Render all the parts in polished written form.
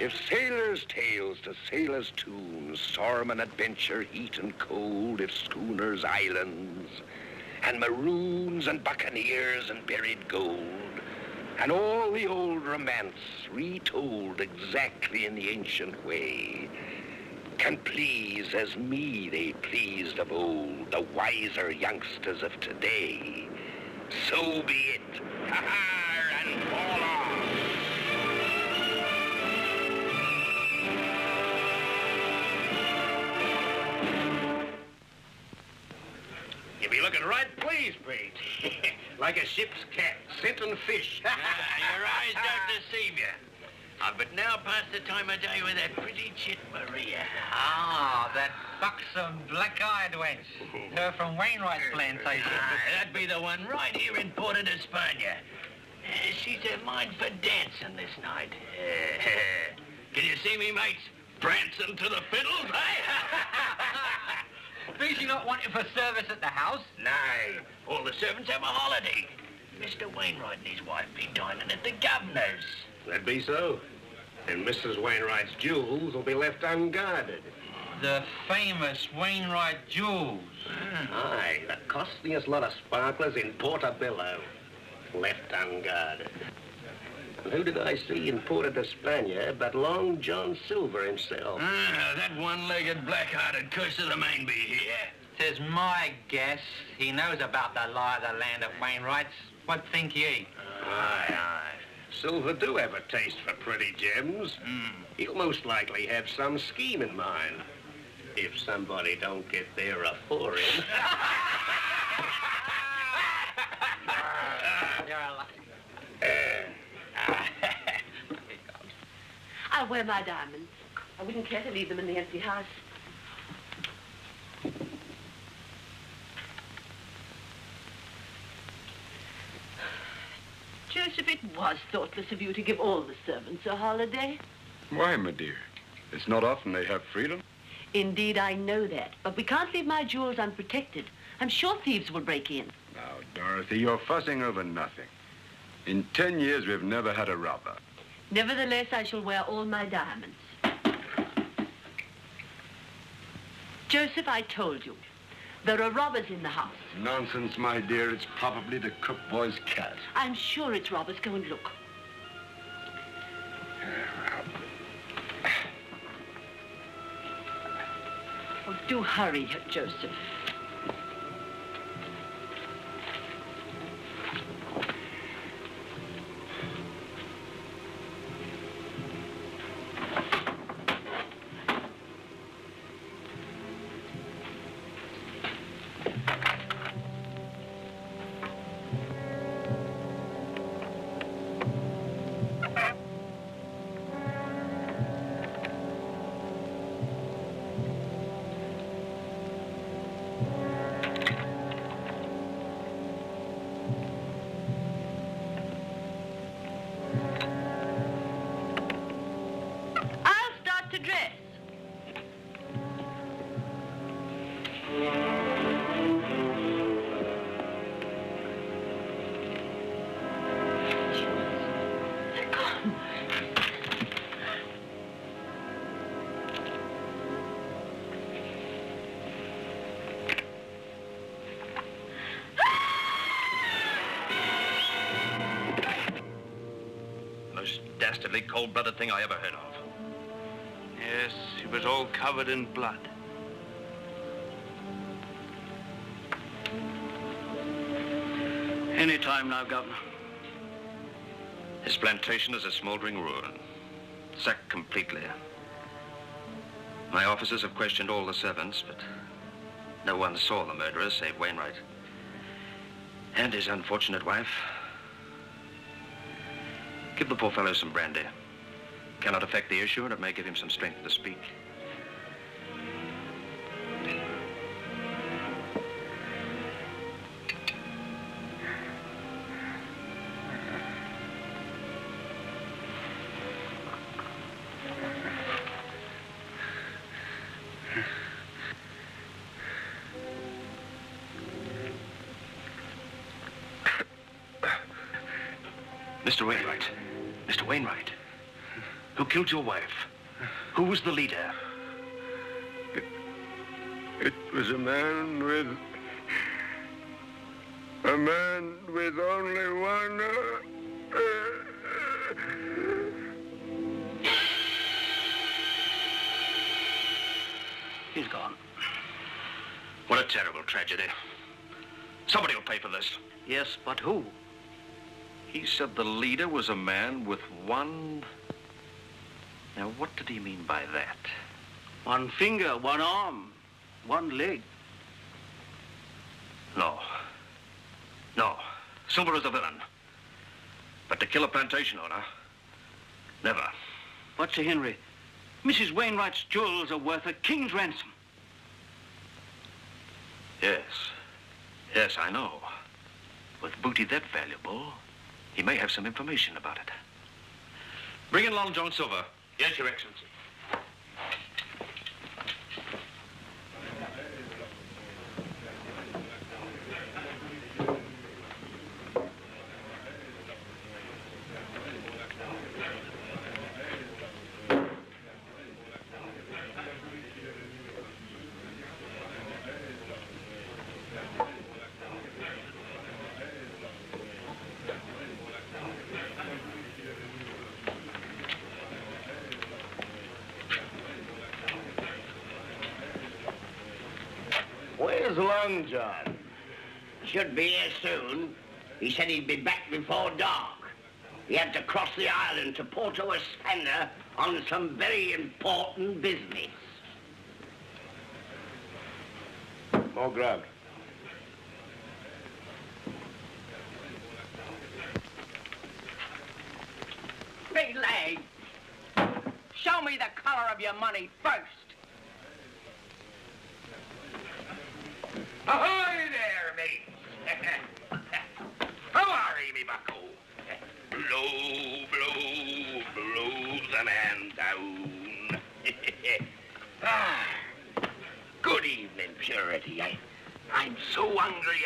Give sailors' tales to sailors' tunes, storm and adventure, heat and cold, if schooners, islands, and maroons and buccaneers and buried gold, and all the old romance retold exactly in the ancient way, can please as me they pleased of old, the wiser youngsters of today. So be it. Ha-ha, and fall off. You be looking right pleased, Pete. Like a ship's cat, scenting fish. Your eyes don't deceive you. I've but now passed the time of day with that pretty chit Maria. Ah, that buxom, black-eyed wench. Her from Wainwright's plantation. That'd be the one right here in Porto de España. She's a mind for dancing this night. Can you see me, mates? Prancing to the fiddles, eh? Be she not wanting for service at the house? Nay, all the servants have a holiday. Mr. Wainwright and his wife be dining at the governor's. That'd be so. And Mrs. Wainwright's jewels will be left unguarded. The famous Wainwright jewels. Aye, the costliest lot of sparklers in Portobello. Left unguarded. And who did I see in Porto de España but Long John Silver himself? That one-legged, black-hearted curse of the main be here. Tis my guess he knows about the lie of the land of Wainwrights. What think ye? Aye, aye. Silver do have a taste for pretty gems. He'll most likely have some scheme in mind. If somebody don't get there afore him. You're a lucky. I'll wear my diamonds. I wouldn't care to leave them in the empty house. Joseph, it was thoughtless of you to give all the servants a holiday. Why, my dear? It's not often they have freedom. Indeed, I know that. But we can't leave my jewels unprotected. I'm sure thieves will break in. Now, Dorothy, you're fussing over nothing. In 10 years, we've never had a robber. Nevertheless, I shall wear all my diamonds. Joseph, I told you. There are robbers in the house. Nonsense, my dear. It's probably the cook boy's cat. I'm sure it's robbers. Go and look. Oh, do hurry, Joseph. Dastardly, cold-blooded thing I ever heard of. Yes, he was all covered in blood. Any time now, Governor. His plantation is a smoldering ruin, sacked completely. My officers have questioned all the servants, but no one saw the murderer save Wainwright and his unfortunate wife. Give the poor fellow some brandy. Cannot affect the issue, and it may give him some strength to speak. Mr. Wainwright. Mr. Wainwright. Who killed your wife? Who was the leader? It was a man with only one... He's gone. What a terrible tragedy. Somebody will pay for this. Yes, but who? He said the leader was a man with one... Now, what did he mean by that? One finger, one arm, one leg. No. No. Silver is a villain. But to kill a plantation owner, never. But, Sir Henry, Mrs. Wainwright's jewels are worth a king's ransom. Yes. Yes, I know. With booty that valuable, he may have some information about it. Bring in Long John Silver. Yes, Your Excellency. Where's Long John? Should be here soon. He said he'd be back before dark. He had to cross the island to Porto España on some very important business. More grub. Big leg. Show me the color of your money first. Ahoy there, mate! How are ye, me bucko? Blow, blow, blow the man down. Good evening, Purity. I'm so hungry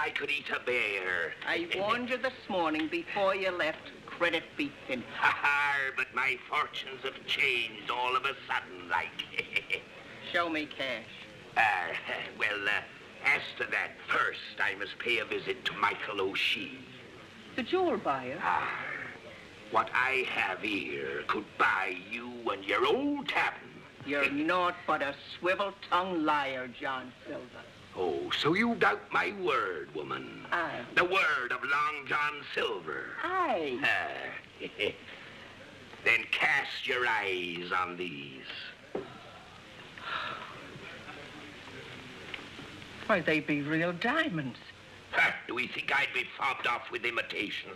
I could eat a bear. I warned you this morning before you left. Credit be finished. But my fortunes have changed all of a sudden, like. Show me cash. As to that, first I must pay a visit to Michael O'Shee. The jewel buyer? What I have here could buy you and your old tavern. You're naught but a swivel-tongued liar, John Silver. Oh, so you doubt my word, woman? Aye. The word of Long John Silver. Aye. Then cast your eyes on these. Why, they be real diamonds. Do we think I'd be fobbed off with imitation?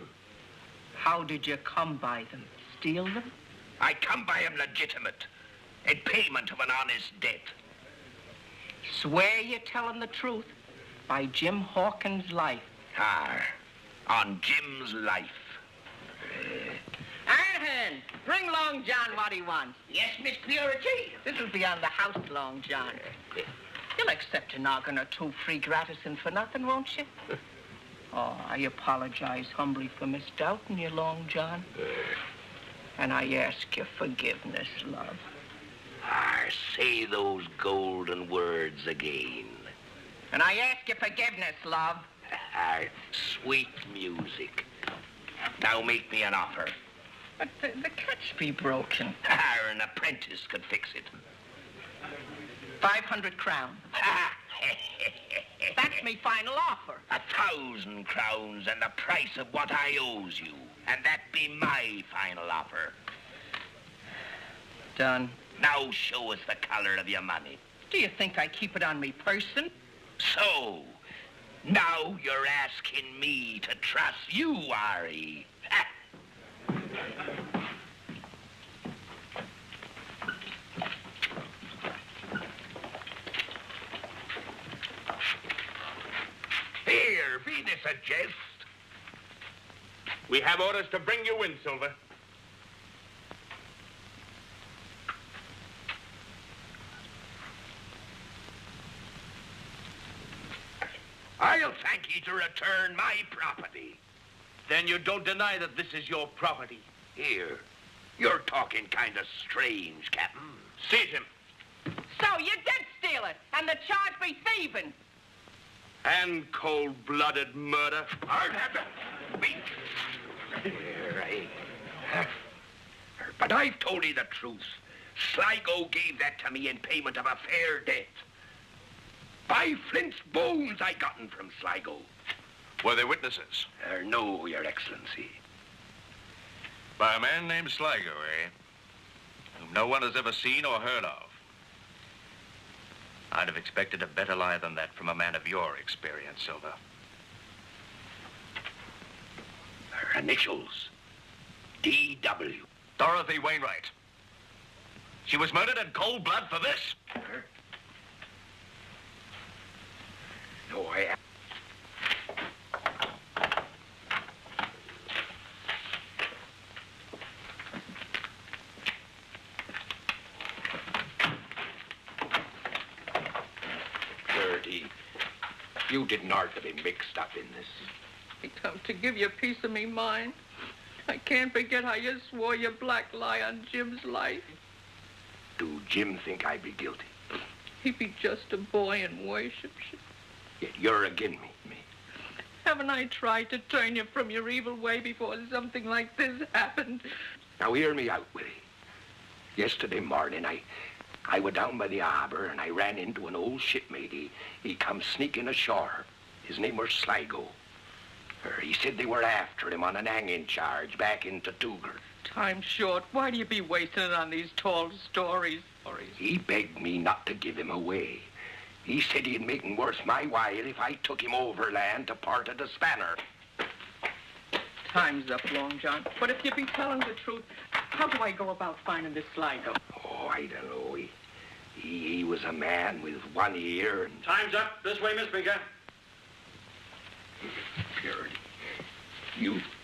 How did you come by them? Steal them? I come by 'em legitimate, in payment of an honest debt. Swear you're telling the truth by Jim Hawkins' life. On Jim's life. Ironhand, bring Long John what he wants. Yes, Miss Purity. This'll be on the house, Long John. You'll accept a noggin or two free gratis and for nothing, won't you? Oh, I apologize humbly for misdoubting you, Long John. And I ask your forgiveness, love. Say those golden words again. And I ask your forgiveness, love. Sweet music. Now make me an offer. But the catch be broken. An apprentice could fix it. 500 crowns. That's me final offer. 1,000 crowns and the price of what I owes you. And that be my final offer. Done. Now show us the color of your money. Do you think I keep it on me person? So, now you're asking me to trust you, are ye? Here, be this a jest? We have orders to bring you in, Silver. I'll thank ye to return my property. Then you don't deny that this is your property. Here, You're talking kind of strange, Captain. Seize him. So you did steal it, and the charge be thieving. And cold-blooded murder. Hard wait. But I've told you the truth. Sligo gave that to me in payment of a fair debt. 5 Flint's bones I gotten from Sligo. Were they witnesses? No, Your Excellency. By a man named Sligo, eh? Whom no one has ever seen or heard of. I'd have expected a better lie than that from a man of your experience, Silver. Her initials. D.W. Dorothy Wainwright. She was murdered in cold blood for this. No, I... Gertie, you didn't ought to be mixed up in this. I come to give you a piece of me mind. I can't forget how you swore your black lie on Jim's life. Do Jim think I be guilty? He be just a boy and worships you. Yet you're agin me. Haven't I tried to turn you from your evil way before something like this happened? Now hear me out, Willie. Yesterday morning, I went down by the harbour and I ran into an old shipmate. He come sneaking ashore. His name was Sligo. He said they were after him on an hanging charge back in Tortuga. Time's short. Why do you be wasting it on these tall stories? He begged me not to give him away. He said he'd make it worth my while if I took him overland to part of the spanner. Time's up, Long John. But if you be telling the truth, how do I go about finding this Sligo? Oh, I don't know. He was a man with one ear and... Time's up. This way, Miss Binker. Purity.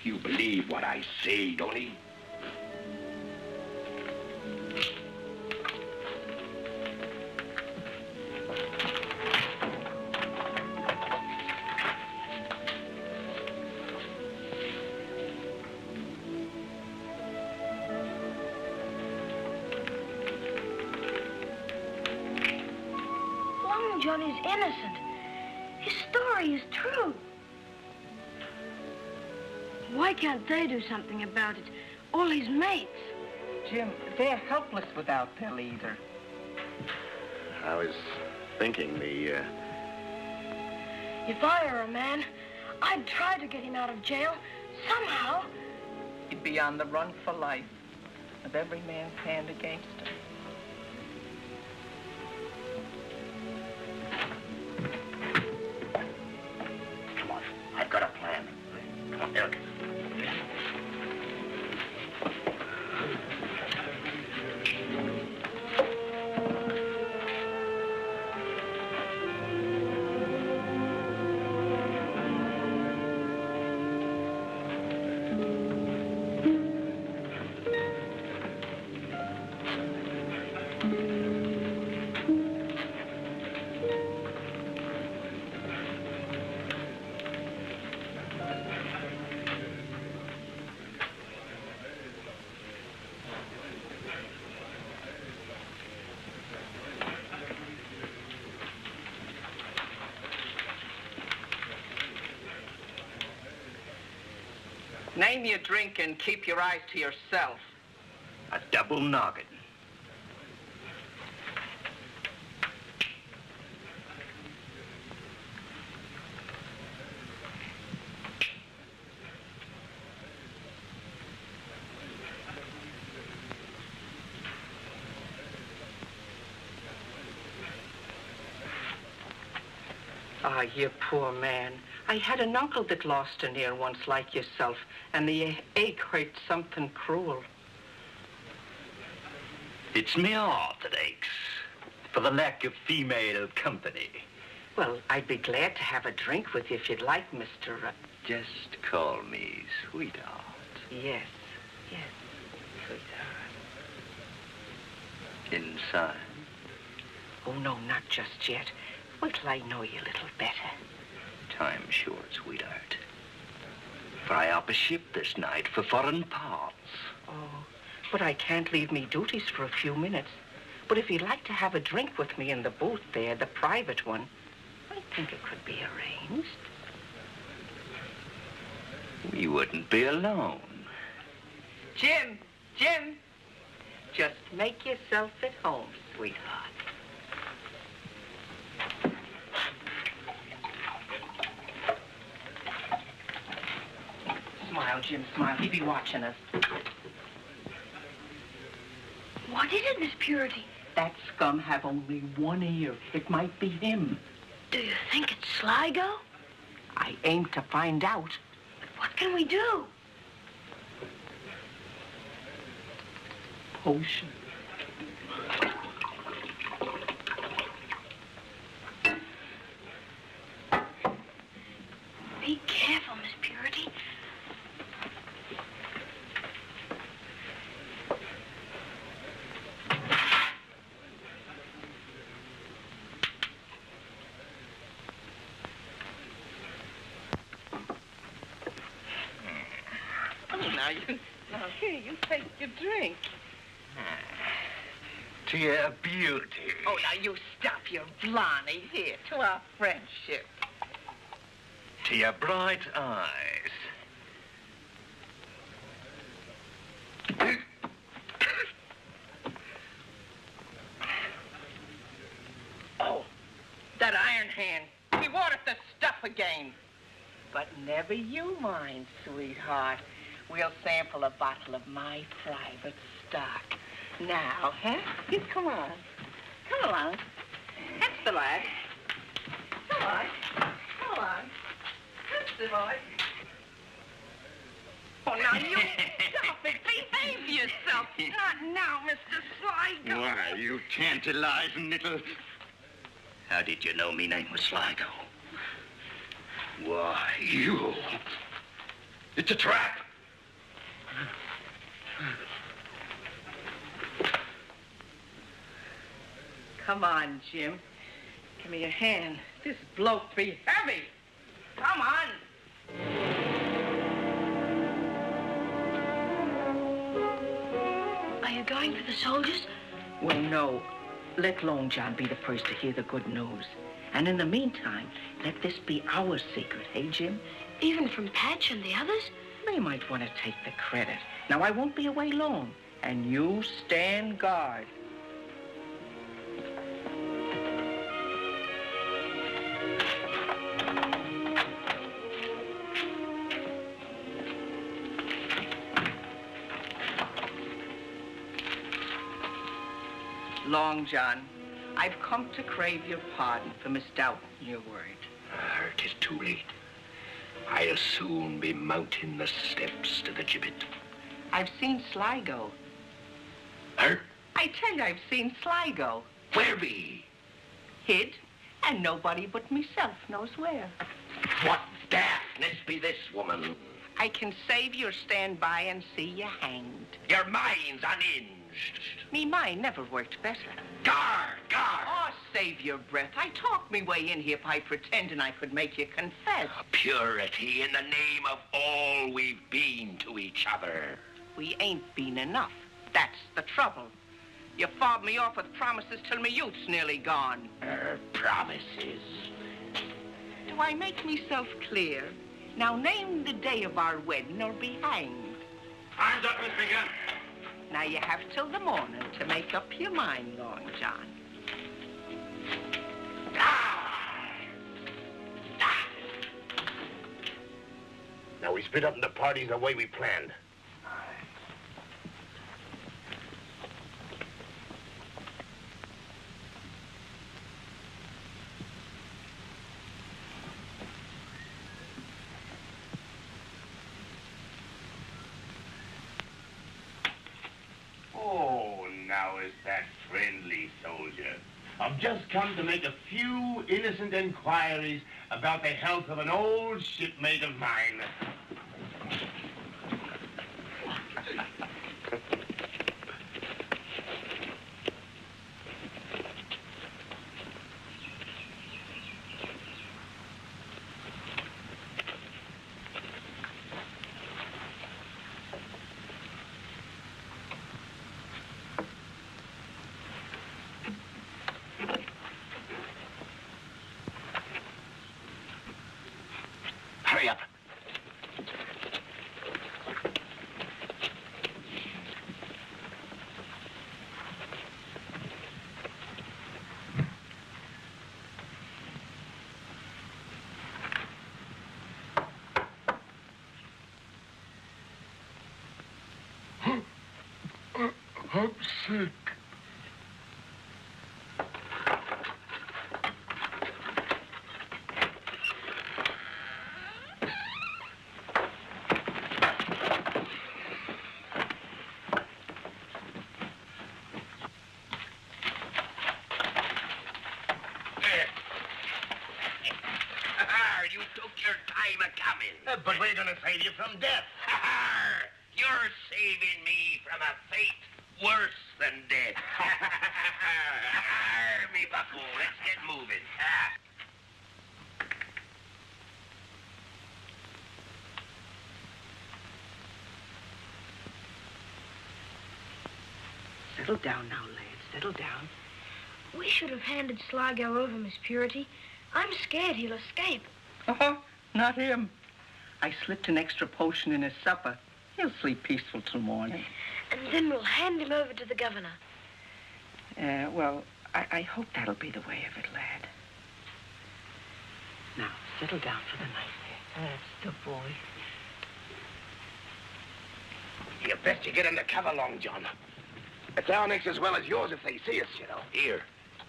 You believe what I say, don't you? Long John is innocent. His story is true. Why can't they do something about it? All his mates. Jim, they're helpless without their leader. I was thinking If I were a man, I'd try to get him out of jail somehow. He'd be on the run for life, with every man's hand against him. Come on, I've got a plan. Come on, Eric. Name your drink and keep your eyes to yourself. a double noggin. Ah, you poor man. I had an uncle that lost an ear once like yourself, and the ache hurt something cruel. It's me heart that aches, for the lack of female company. Well, I'd be glad to have a drink with you if you'd like, Mr. Just call me sweetheart. Yes, sweetheart. Inside. Oh, no, not just yet. Wait till I know you a little better. Time short, sweetheart. For I up a ship this night for foreign parts. Oh, But I can't leave me duties for a few minutes. But if you'd like to have a drink with me in the booth there, the private one, I think it could be arranged. We wouldn't be alone. Jim! Jim! Just make yourself at home, sweetheart. Smile, Jim, smile. He'd be watching us. What is it, Miss Purity? That scum have only one ear. It might be him. Do you think it's Sligo? I aim to find out. What can we do? Potion. Be careful, Miss Purity. Now, here, you take your drink. To your beauty. Oh, now, you stop your blarney. Here, to our friendship. To your bright eyes. Oh, that iron hand. He wanted the stuff again. But never you mind, sweetheart. We'll sample a bottle of my private stock. Now, huh? You come on. Come along. That's the lad. Come on. Come on. That's the boy. Oh, now you stop it. Behave yourself. Not now, Mr. Sligo. Why, you tantalizing little... How did you know me name was Sligo? Why, you... It's a trap. Come on, Jim. Give me a hand. This bloke be heavy. Come on. Are you going for the soldiers? Well, no. Let Long John be the first to hear the good news. And in the meantime, let this be our secret, hey, Jim? Even from Patch and the others? They might want to take the credit. Now, I won't be away long. And you stand guard. Long John, I've come to crave your pardon for misdoubting your word. It is too late. I'll soon be mounting the steps to the gibbet. I've seen Sligo. Her? I tell you, I've seen Sligo. Where be? Hid, and nobody but myself knows where. What daftness be this, woman? I can save your stand by and see you hanged. Your mind's unhinged. Me mind never worked better. Guard, guard. Oh, save your breath. I talked me way in here by pretending I could make you confess. Purity in the name of all we've been to each other. We ain't been enough. That's the trouble. You fobbed me off with promises till my youth's nearly gone. Promises. Do I make myself clear? Now name the day of our wedding or be hanged. Hands up, Miss Finger. Now you have till the morning to make up your mind, Long John. Now we split up in the parties the way we planned. Oh, now is that friendly soldier. I've just come to make a few innocent inquiries about the health of an old shipmate of mine. I'm sick. You took your time a-coming. But we're gonna save you from death. You're saving me from a fate worse than death. Me bucko, let's get moving. Settle down now, lad. Settle down. We should have handed Sligo over, Miss Purity. I'm scared he'll escape. Oh, not him. I slipped an extra potion in his supper. He'll sleep peaceful till morning. And then we'll hand him over to the governor. Well, I hope that'll be the way of it, lad. Now, settle down for the night there. That's the boy. You best you get under cover, Long John. It's our necks as well as yours if they see us, you know. Here,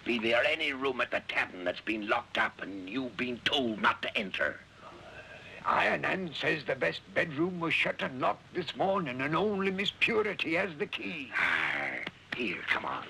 be there any room at the tavern that's been locked up and you've been told not to enter? Iron Ann says the best bedroom was shut and locked this morning, and only Miss Purity has the key. Here, come on.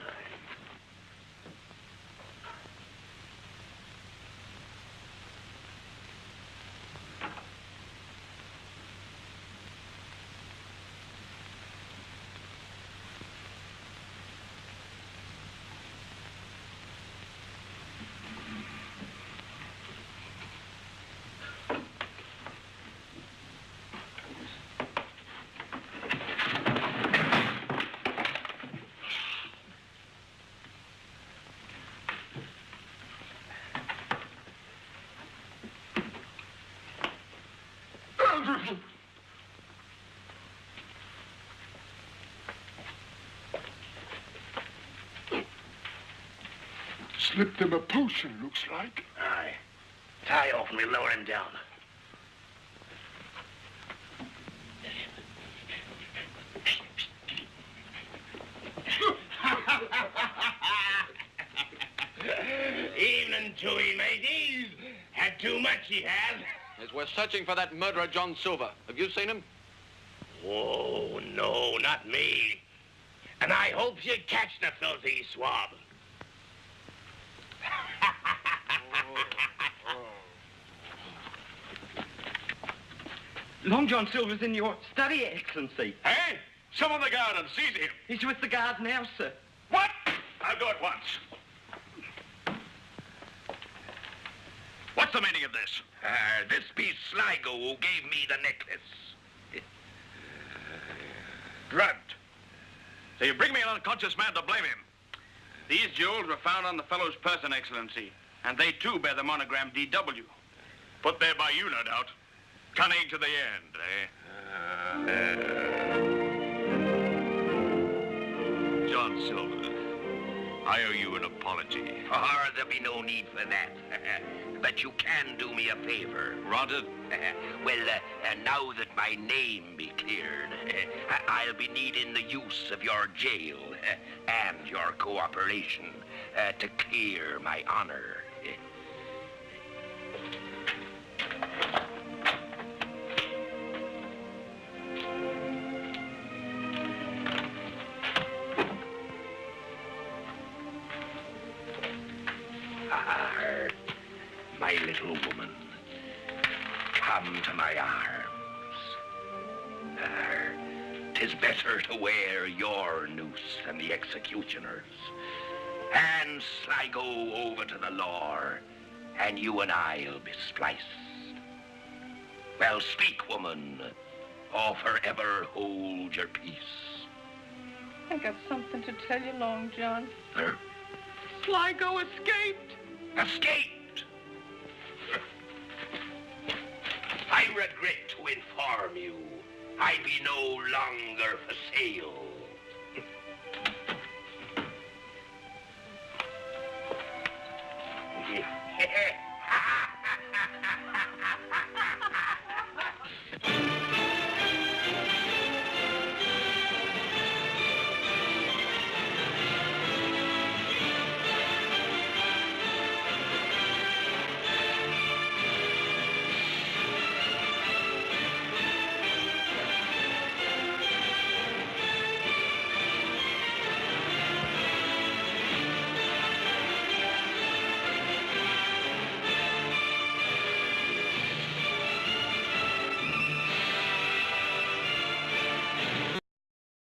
Slipped him a potion, looks like. Aye. Tie off and we'll lower him down. Evening to him, mateys. Had too much, he had. As we're searching for that murderer, John Silver. Have you seen him? Oh, no, not me. And I hope you catch the filthy swab. Long John Silver's in your study, Excellency. Hey, summon the guard and seize him. He's with the guard now, sir. What? I'll go at once. What's the meaning of this? This be Sligo who gave me the necklace. Drugged. So you bring me an unconscious man to blame him. These jewels were found on the fellow's person, Excellency, and they too bear the monogram DW. Put there by you, no doubt. Cunning to the end, eh? John Silver, I owe you an apology. Oh, there'll be no need for that. But you can do me a favor. Granted. Well, now that my name be cleared, I'll be needing the use of your jail and your cooperation to clear my honor. My little woman, come to my arms. 'Tis better to wear your noose than the executioner's. Hand Sligo over to the law, and you and I'll be spliced. Well, speak, woman, or forever hold your peace. I got something to tell you, Long John. Huh? Sligo escaped. Escaped? I regret to inform you, I be no longer for sale.